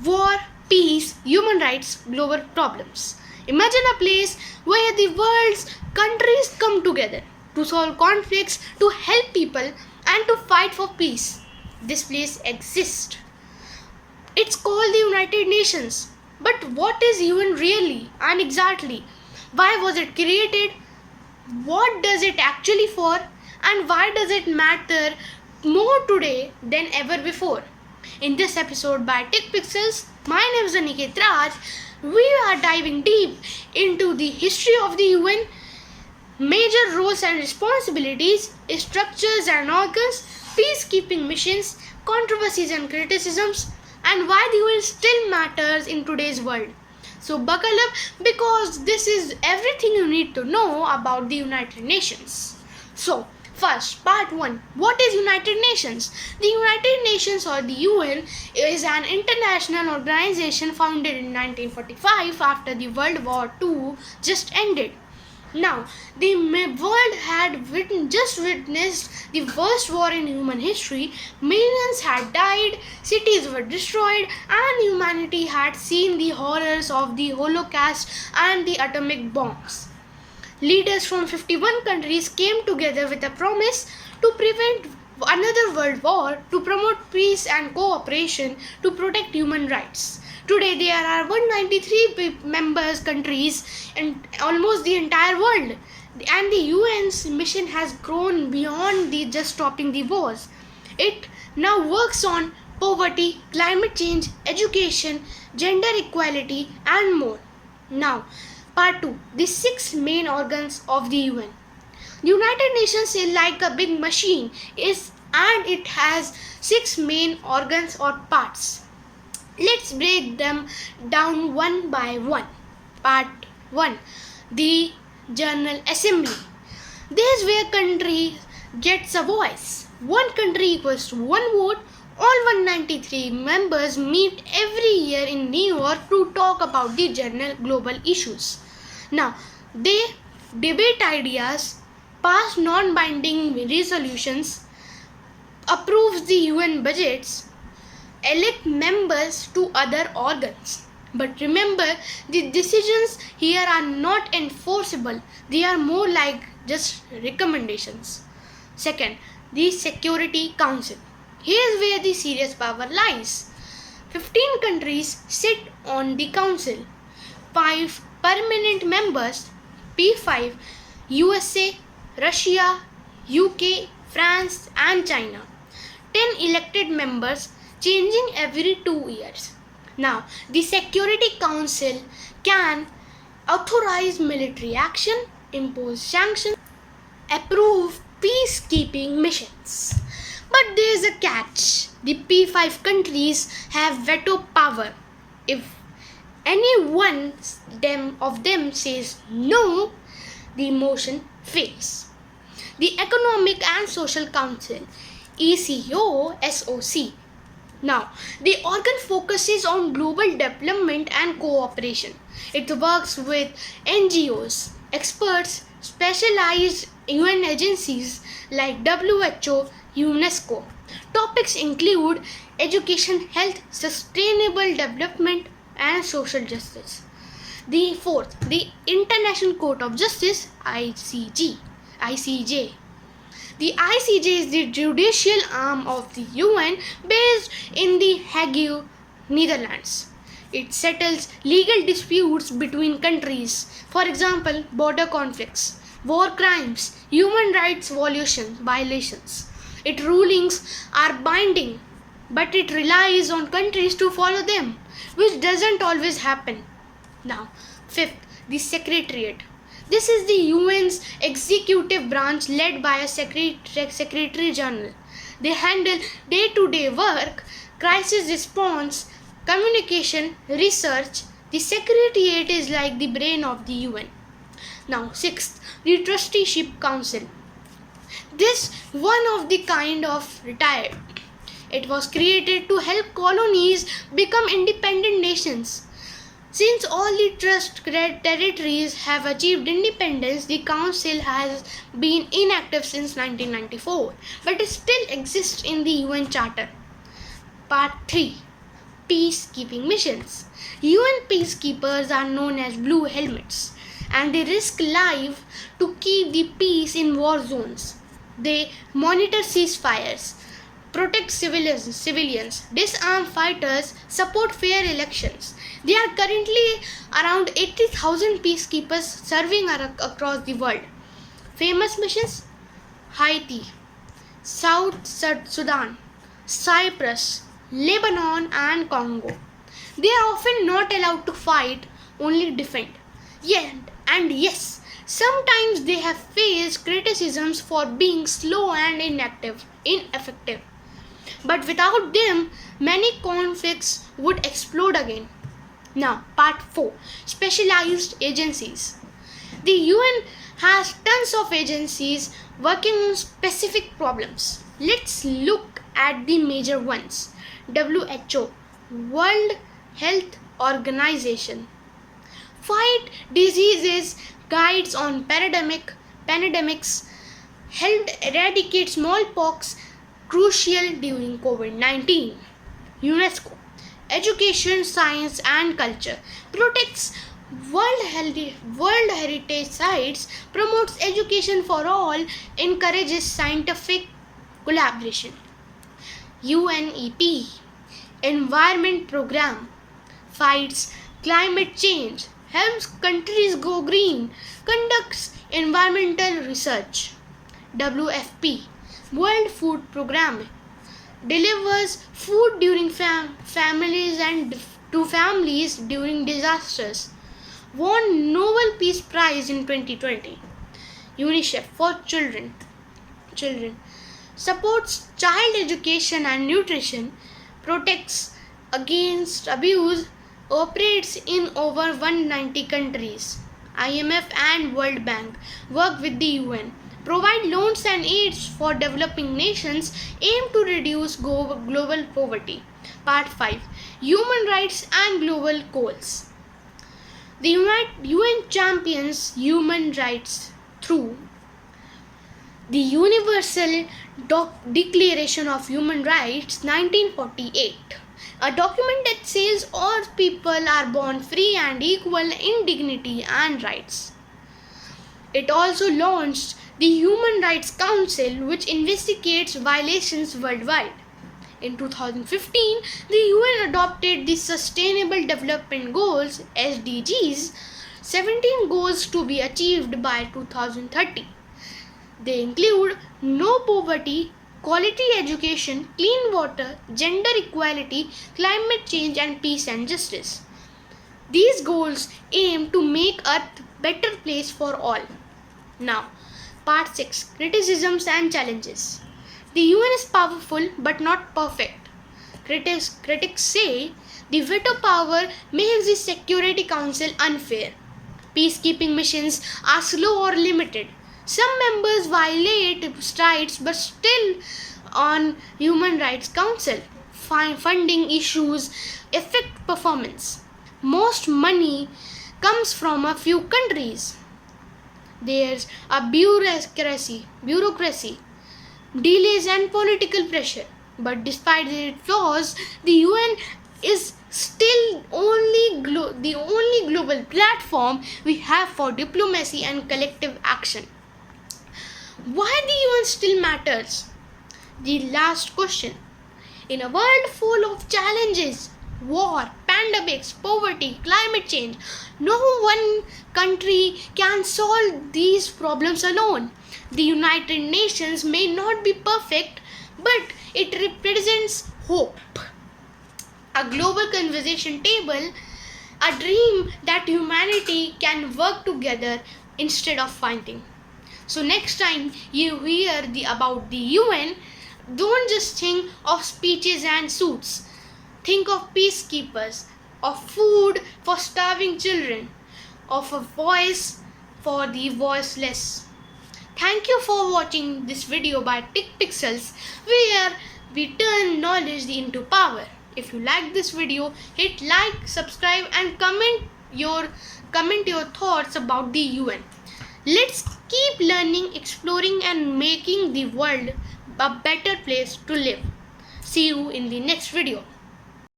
War, peace, human rights, global problems. Imagine a place where the world's countries come together to solve conflicts, to help people, and to fight for peace. This place exists. It's called the United Nations. But what is UN really and exactly? Why was it created? What does it actually for? And why does it matter more today than ever before? In this episode by Tech Pixels, my name is Aniket Raj. We are diving deep into the history of the UN, major roles and responsibilities, structures and organs, peacekeeping missions, controversies and criticisms, and why the UN still matters in today's world. So buckle up because this is everything you need to know about the United Nations. So, first, part 1. What is United Nations? The United Nations or the UN is an international organization founded in 1945 after the World War II just ended. Now, the world had just witnessed the worst war in human history. Millions had died, cities were destroyed, and humanity had seen the horrors of the Holocaust and the atomic bombs. Leaders from 51 countries came together with a promise to prevent another world war, to promote peace and cooperation, to protect human rights. Today there are 193 members countries in almost the entire world, and the UN's mission has grown beyond the just stopping the wars. It now works on poverty, climate change, education, gender equality, and more. Now, part 2. The 6 main organs of the UN. The United Nations is like a big machine and it has 6 main organs or parts. Let's break them down one by one. Part 1. The General Assembly. This is where country gets a voice. One country equals to one vote. All 193 members meet every year in New York to talk about the general global issues. Now, they debate ideas, pass non-binding resolutions, approves the UN budgets, elect members to other organs. But remember, the decisions here are not enforceable. They are more like just recommendations. Second, the Security Council. Here's where the serious power lies. 15 countries sit on the council. 5 permanent members, P5, USA, Russia, UK, France and China. 10 elected members, changing every 2 years. Now, the Security Council can authorize military action, impose sanctions, approve peacekeeping missions. But there is a catch. The P5 countries have veto power. If any one of them says no, the motion fails. The Economic and Social Council, ECOSOC. Now, the organ focuses on global development and cooperation. It works with NGOs, experts, specialized UN agencies like WHO, UNESCO. Topics include education, health, sustainable development, and social justice. The fourth, the International Court of Justice, ICJ. The ICJ is the judicial arm of the UN based in The Hague, Netherlands. It settles legal disputes between countries, for example, border conflicts, war crimes, human rights violations. Its rulings are binding, but it relies on countries to follow them, which doesn't always happen. Now, fifth, the Secretariat. This is the UN's executive branch led by a Secretary General. They handle day-to-day work, crisis response, communication, research. The Secretariat is like the brain of the UN. Now, sixth, the Trusteeship Council. This one of the kind of retired. It was created to help colonies become independent nations. Since all the trust territories have achieved independence, the Council has been inactive since 1994, but it still exists in the UN Charter. Part 3. Peacekeeping missions. UN peacekeepers are known as blue helmets and they risk life to keep the peace in war zones. They monitor ceasefires, protect civilians, disarm fighters, support fair elections. There are currently around 80,000 peacekeepers serving across the world. Famous missions: Haiti, South Sudan, Cyprus, Lebanon, and Congo. They are often not allowed to fight, only defend. And yes, sometimes they have faced criticisms for being slow and ineffective. But without them, many conflicts would explode again. Now, part 4: Specialized agencies. The UN has tons of agencies working on specific problems. Let's look at the major ones. WHO, World Health Organization, fight diseases, guides on pandemics, helped eradicate smallpox, crucial during COVID-19. UNESCO, Education, Science and Culture, protects World Heritage Sites, promotes education for all, encourages scientific collaboration. UNEP, Environment Program, fights climate change, helps countries go green, conducts environmental research. WFP, World Food Programme, delivers food during families during disasters. Won Nobel Peace Prize in 2020. UNICEF for children supports child education and nutrition, protects against abuse, operates in over 190 countries. IMF and World Bank work with the UN, provide loans and aids for developing nations, aim to reduce global poverty. Part 5: Human Rights and Global Goals. The UN champions human rights through the Universal Declaration of Human Rights 1948, a document that says all people are born free and equal in dignity and rights. It also launched the Human Rights Council, which investigates violations worldwide. In 2015, the UN adopted the Sustainable Development Goals (SDGs), 17 goals to be achieved by 2030. They include no poverty, quality education, clean water, gender equality, climate change, and peace and justice. These goals aim to make Earth a better place for all. Now, part 6: Criticisms and Challenges. The UN is powerful but not perfect. Critics say the veto power makes the Security Council unfair. Peacekeeping missions are slow or limited. Some members violate rights but still on Human Rights Council. Funding issues affect performance. Most money comes from a few countries. There's a bureaucracy, delays and political pressure. But despite its flaws, the UN is still the only global platform we have for diplomacy and collective action. Why the UN still matters? The last question. In a world full of challenges, war, pandemics, poverty, climate change, no one country can solve these problems alone. The United Nations may not be perfect, but it represents hope. A global conversation table, a dream that humanity can work together instead of fighting. So next time you hear about the UN, don't just think of speeches and suits. Think of peacekeepers, of food for starving children, of a voice for the voiceless. Thank you for watching this video by TickPixels, where we turn knowledge into power. If you like this video, hit like, subscribe and comment your thoughts about the UN. Let's keep learning, exploring and making the world a better place to live. See you in the next video.